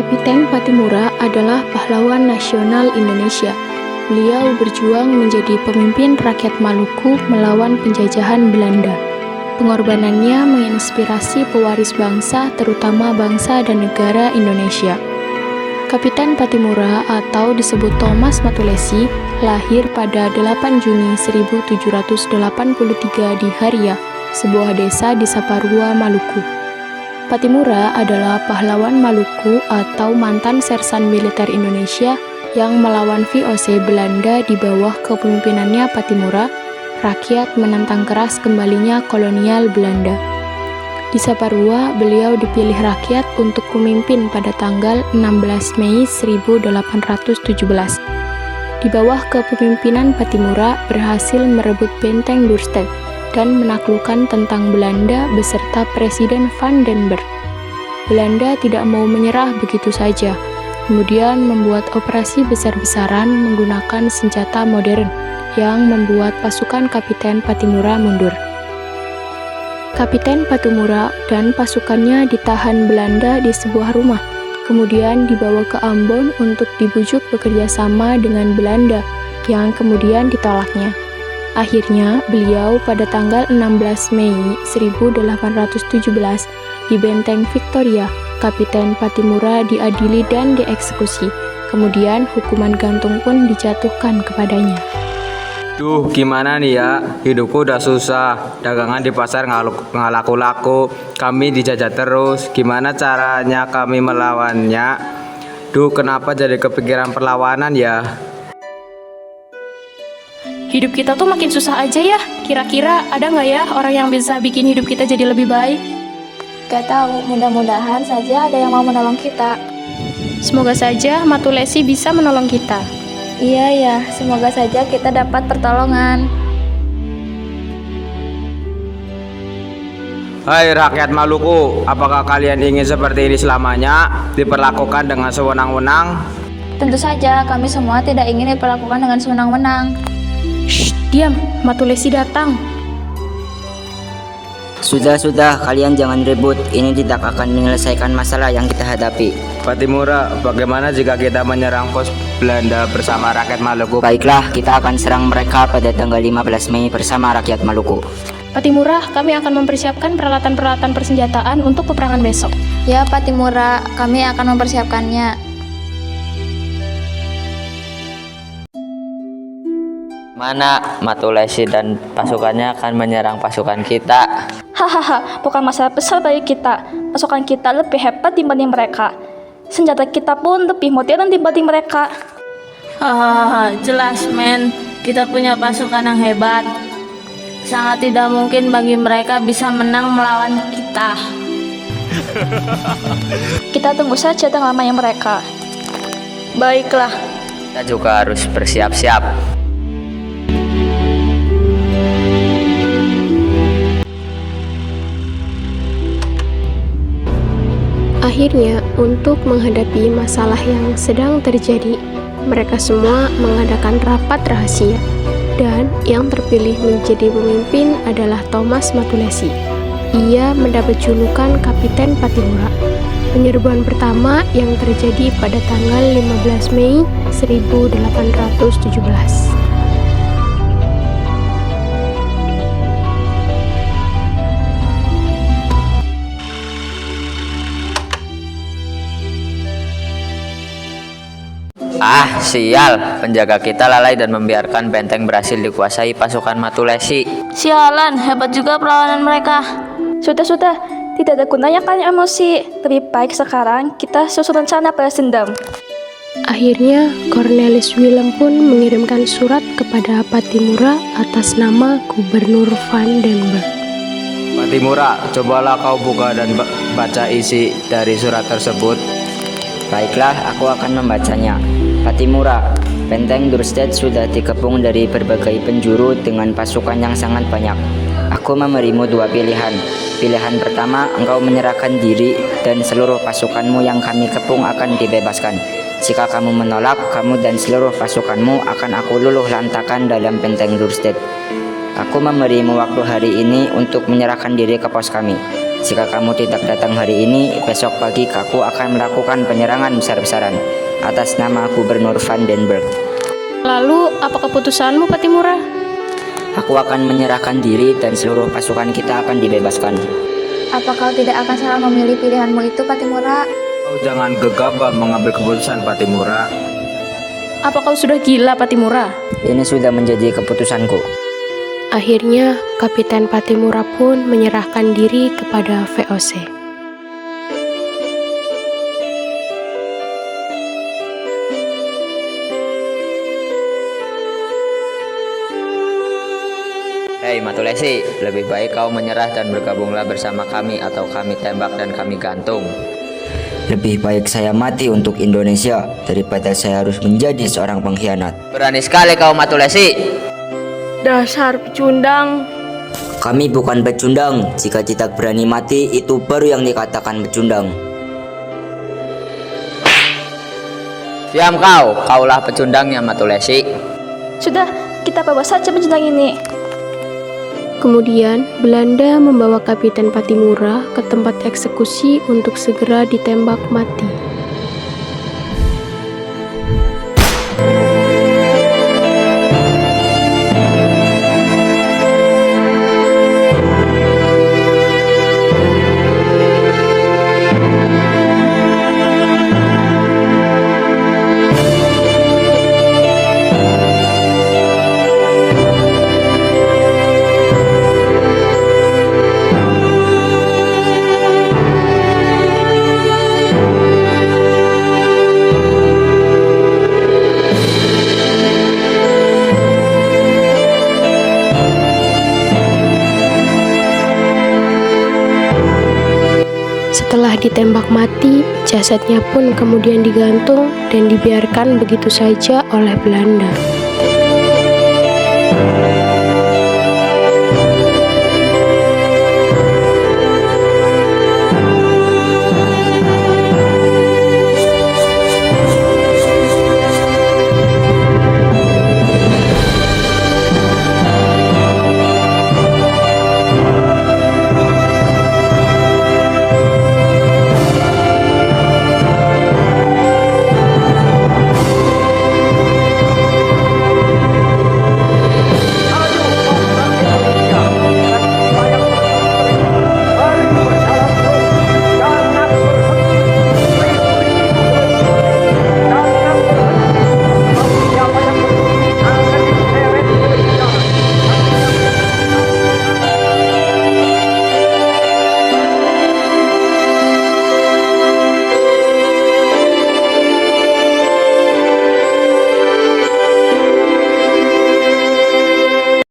Kapiten Pattimura adalah pahlawan nasional Indonesia. Beliau berjuang menjadi pemimpin rakyat Maluku melawan penjajahan Belanda. Pengorbanannya menginspirasi pewaris bangsa, terutama bangsa dan negara Indonesia. Kapiten Pattimura atau disebut Thomas Matulesi lahir pada 8 Juni 1783 di Haria, sebuah desa di Saparua, Maluku. Pattimura adalah pahlawan Maluku atau mantan sersan militer Indonesia yang melawan VOC Belanda di bawah kepemimpinannya Pattimura. Rakyat menentang keras kembalinya kolonial Belanda. Di Saparua, beliau dipilih rakyat untuk memimpin pada tanggal 16 Mei 1817. Di bawah kepemimpinan Pattimura berhasil merebut benteng Dürstedt dan menaklukkan tentang Belanda beserta Presiden Van den Berg. Belanda tidak mau menyerah begitu saja, kemudian membuat operasi besar-besaran menggunakan senjata modern yang membuat pasukan Kapiten Pattimura mundur. Kapiten Pattimura dan pasukannya ditahan Belanda di sebuah rumah, kemudian dibawa ke Ambon untuk dibujuk bekerja sama dengan Belanda, yang kemudian ditolaknya. Akhirnya, beliau pada tanggal 16 Mei 1817 di Benteng Victoria, Kapiten Pattimura diadili dan dieksekusi. Kemudian hukuman gantung pun dijatuhkan kepadanya. Duh, gimana nih ya? Hidupku udah susah. Dagangan di pasar nggak laku-laku. Kami dijajah terus. Gimana caranya kami melawannya? Duh, kenapa jadi kepikiran perlawanan ya? Hidup kita tuh makin susah aja ya. Kira-kira ada nggak ya orang yang bisa bikin hidup kita jadi lebih baik? Gak tahu, mudah-mudahan saja ada yang mau menolong kita. Semoga saja Matulesi bisa menolong kita. Iya ya, semoga saja kita dapat pertolongan. Hai rakyat Maluku, apakah kalian ingin seperti ini selamanya? Diperlakukan dengan sewenang-wenang? Tentu saja, kami semua tidak ingin diperlakukan dengan sewenang-wenang. Shh, diam, Matulesi datang. Sudah, kalian jangan ribut. Ini tidak akan menyelesaikan masalah yang kita hadapi. Pattimura, bagaimana jika kita menyerang pos Belanda bersama rakyat Maluku? Baiklah, kita akan serang mereka pada tanggal 15 Mei bersama rakyat Maluku. Pattimura, kami akan mempersiapkan peralatan-peralatan persenjataan untuk peperangan besok. Ya Pattimura, kami akan mempersiapkannya. Mana Matulesi dan pasukannya akan menyerang pasukan kita? Hahaha, bukan masalah besar bagi kita. Pasukan kita lebih hebat dibanding mereka. Senjata kita pun lebih modern dibanding mereka. Hahaha, jelas men, kita punya pasukan yang hebat. Sangat tidak mungkin bagi mereka bisa menang melawan kita. Kita tunggu saja tenggelamnya mereka. Baiklah. Kita juga harus bersiap-siap. Akhirnya, untuk menghadapi masalah yang sedang terjadi, mereka semua mengadakan rapat rahasia. Dan yang terpilih menjadi pemimpin adalah Thomas Matulesi. Ia mendapat julukan Kapiten Pattimura. Penyerbuan pertama yang terjadi pada tanggal 15 Mei 1817. Ah, sial. Penjaga kita lalai dan membiarkan benteng berhasil dikuasai pasukan Matulesi. Sialan, hebat juga perlawanan mereka. Sudah, tidak ada gunanya kalian emosi. Lebih baik sekarang kita susun rencana balas dendam. Akhirnya, Cornelis Willem pun mengirimkan surat kepada Pattimura atas nama Gubernur Van den Berg. Pattimura, cobalah kau buka dan baca isi dari surat tersebut. Baiklah, aku akan membacanya. Pattimura, benteng Dürstedt sudah dikepung dari berbagai penjuru dengan pasukan yang sangat banyak. Aku memberimu dua pilihan. Pilihan pertama, engkau menyerahkan diri dan seluruh pasukanmu yang kami kepung akan dibebaskan. Jika kamu menolak, kamu dan seluruh pasukanmu akan aku luluh lantakan dalam benteng Dürstedt. Aku memberimu waktu hari ini untuk menyerahkan diri ke pos kami. Jika kamu tidak datang hari ini, besok pagi aku akan melakukan penyerangan besar-besaran atas nama Gubernur Vandenberg. Lalu, apa keputusanmu, Patimura? Aku akan menyerahkan diri dan seluruh pasukan kita akan dibebaskan. Apa kau tidak akan salah memilih pilihanmu itu, Patimura? Kau jangan gegabah mengambil keputusan, Patimura. Apa kau sudah gila, Patimura? Ini sudah menjadi keputusanku. Akhirnya, Kapiten Patimura pun menyerahkan diri kepada VOC. Hei Matulesi, lebih baik kau menyerah dan bergabunglah bersama kami atau kami tembak dan kami gantung. Lebih baik saya mati untuk Indonesia daripada saya harus menjadi seorang pengkhianat. Berani sekali kau Matulesi. Dasar pecundang. Kami bukan pecundang. Jika tidak berani mati, itu baru yang dikatakan pecundang. Diam kau, kaulah pecundangnya Matulesi. Sudah, kita bawa saja pecundang ini. Kemudian, Belanda membawa Kapiten Patimura ke tempat eksekusi untuk segera ditembak mati. Setelah ditembak mati, jasadnya pun kemudian digantung dan dibiarkan begitu saja oleh Belanda.